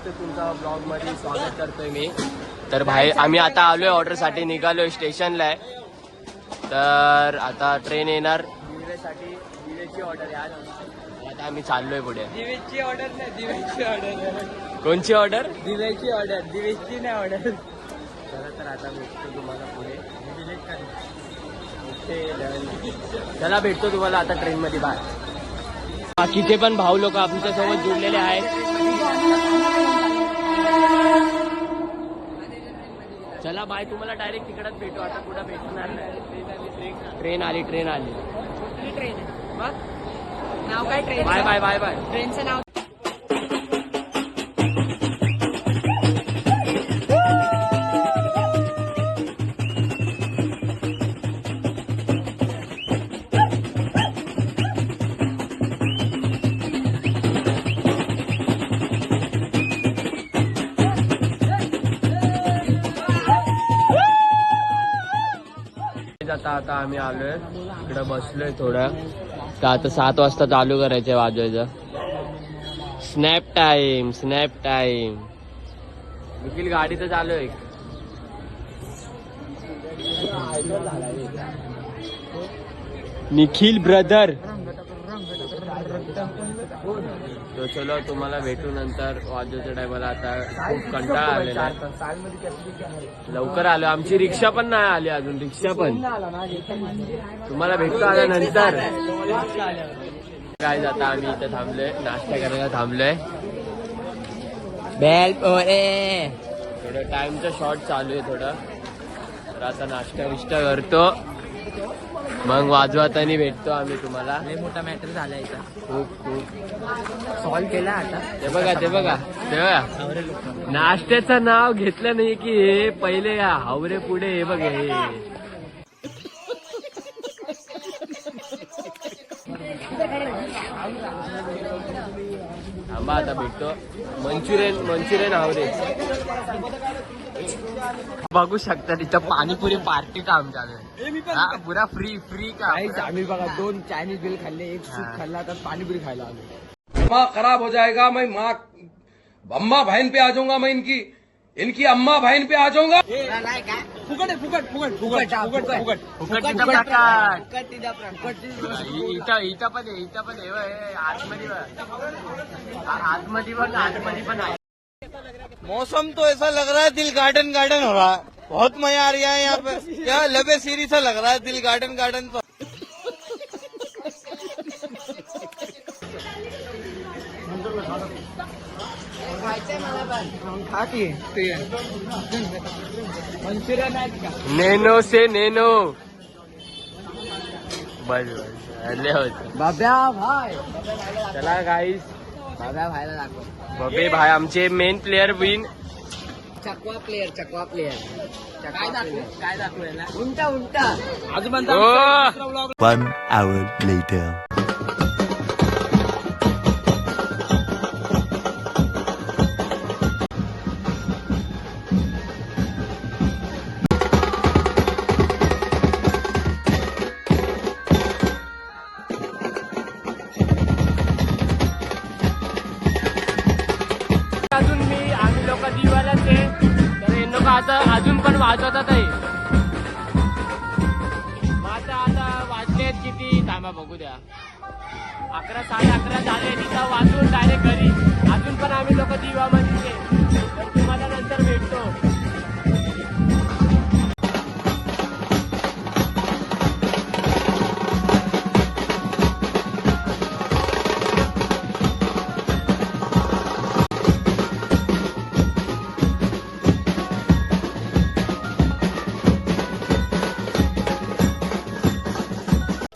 तुमचा ब्लॉग मध्ये स्वागत करतोय मी. तर भाई आम्ही आता आलोय ऑर्डर साठी, निघालोय स्टेशनला आहे. तर आता ट्रेन येणार दिवेसाठी. दिवेची ऑर्डर आहे आज. आता आम्ही चाललोय पुढे. दिवेची ऑर्डर नाही, दिवेची ऑर्डर. कोणची ऑर्डर? दिवेची ऑर्डर, दिवेची नाही ऑर्डर. तर आता भेटतो तुम्हाला पुढे. चला भेटतो तुम्हाला आता ट्रेन मध्ये बाहेर. बाकीचे पण भाऊ लोक आमच्या सोबत जुळलेले आहेत. चला बाय, तुम्हाला डायरेक्ट तिकडच भेटू. आता कुठं भेटणार नाही. ट्रेन आली. ट्रेन आहे बघ. नाव काय train? Bye bye bye bye. ट्रेनचं नाव आता आम्ही आलोय इकडे, बसलोय थोडं. तर आता 7 वाजता चालू करायचं वाजवायचं. Snap time, snap time. Nikhil गाडी तर चालू आहे. निखिल ब्रदर. तो चलो तुम्हाला भेटू नंतर वाजवायच्या टायमाला. आता खूप कंटाळा आलेला आहे. लवकर आलो. आमची रिक्षा पण नाही आली अजून. रिक्षा पण तुम्हाला भेटतो आता नंतर. काय जाता आम्ही इथे थांबलोय, नाश्ता करायला थांबलोय. बेल पोरे. थोडं टाइमचं शॉर्ट चालू आहे थोडं. तर आता नाश्ता विष्टा करतो, मग वाजवताना भेटतो आम्ही तुम्हाला. लय मोठा मॅटर झाला इथं. खूप सॉल्व केला आता. ते बघा ते बघा ते बघा. नाश्त्याचं नाव घेतलं नाही की हे पहिले या हावरे पुढे. हे बघ हे थांबा आता भेटतो. मंचुरियन हावरे बघू शकता. तिथं पाणीपुरी पार्टी का आमच्या पुरा फ्री का. आम्ही बघा 2 चायनीज बिल खाल्ले, 1 सूप खाल्ला, तर पाणीपुरी खायला आलो. दिमाग खराब हो जाएगा. मैं माँ अम्मा बहन पे आ जाऊंगा. मैं इनकी अम्मा बहन पे आ जाऊंगा. फुकट आहे, फुकट फुकट फुकट फुकट फुकट इथं पण आहे. आतमध्ये पण आहे. मौसम तो ऐसा लग रहा है दिल गार्डन गार्डन हो रहा है. बहुत मजा आ रहा है यहाँ पे. क्या लबे सीरी सा लग रहा है दिल गार्डन गार्डन. तो मंचुरियन आहेत का? नैनो से नैनो. बस होत. बाब्या भाई. चला गाईस, बाब्या भाईला दाखव. बबे भाई आमचे मेन प्लेयर विन. चकवा प्लेयर काय दाखवू याला? उलटा आजोबांचा ओ 1 hour later. अजून आम्ही लोक दिवालाच आहे. तर हे लोक आता अजून पण वाजवतात आहे. आता वाजलेत किती थांबा बघू द्या. 11 11:30 झाले. तिथं वाजवून डायरेक्ट घरी. अजून पण आम्ही लोक दिवामध्ये. तर तुम्हाला नंतर भेटतो.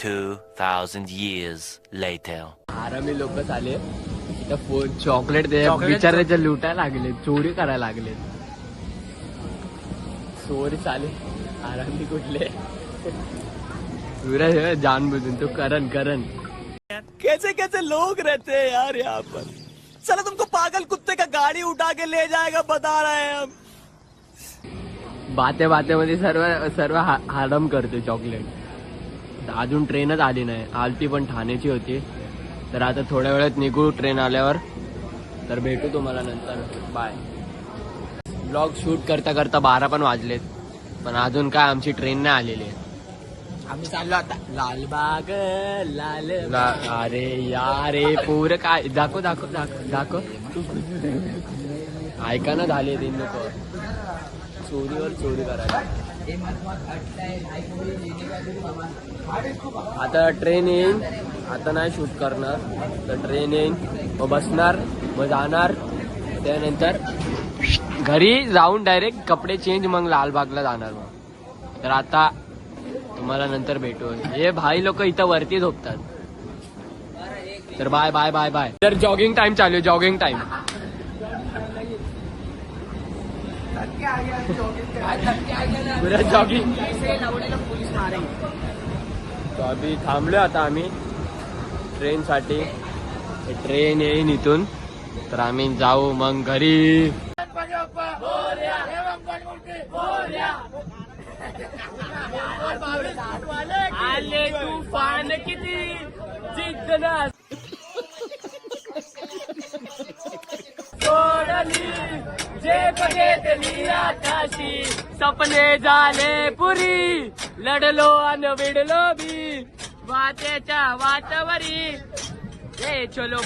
$2,000 years later. आरामी लोक आले. चॉकलेट विचारायचं लुटायला लागले, चोरी करायला लागले. चोरी चाले आरामी कुठले. सूरज जान बुझून तो करण कैसे कैसे लोग रहते हैं यार यहाँ पर. चलो तुमको पागल कुत्ते का गाड़ी उठा के ले जाएगा बता रहे हैं हम. बाते मध्ये सर्व हराम करते चॉकलेट. अजून ट्रेनच आली नाही, आलती पण ठाण्याची होती. तर आता थोड्या वेळात निघू ट्रेन आल्यावर. तर भेटू तुम्हाला नंतर, बाय. ब्लॉग शूट करता करता 12 पण वाजलेत, पण अजून काय आमची ट्रेन नाही आलेली आहे. आम्ही चाललो आता लालबाग अरे यार रे पोर काय दाखव दाखव दाखव दाखव. ऐका ना झाले तीन लोक चोरीवर चोरी करायला. आता ट्रेन येईन, आता नाही शूट करणार. तर ट्रेन येईन, मग बसणार, मग जाणार. त्यानंतर घरी जाऊन डायरेक्ट कपडे चेंज, मग लालबागला जाणार. मग तर आता तुम्हाला नंतर भेटू. हे भाई लोक इथं वरती झोपतात. तर बाय बाय बाय बाय. तर जॉगिंग टाइम चालू आहे, जॉगिंग टाइम. जॉगिंग तो अभि थांबलो आता आम्ही ट्रेन साठी. ट्रेन येईन इथून, तर आम्ही जाऊ मग घरी. आले तुफान किती जिद्दना सोडली झेप घेतली आकाशी, सपने झाले पुरी, लढलो अन विडलो बी वाटेच्या वाटवरी. ए चलो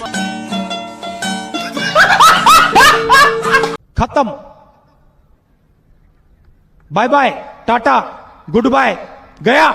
खत्म. Bye bye, tata, good bye, गया.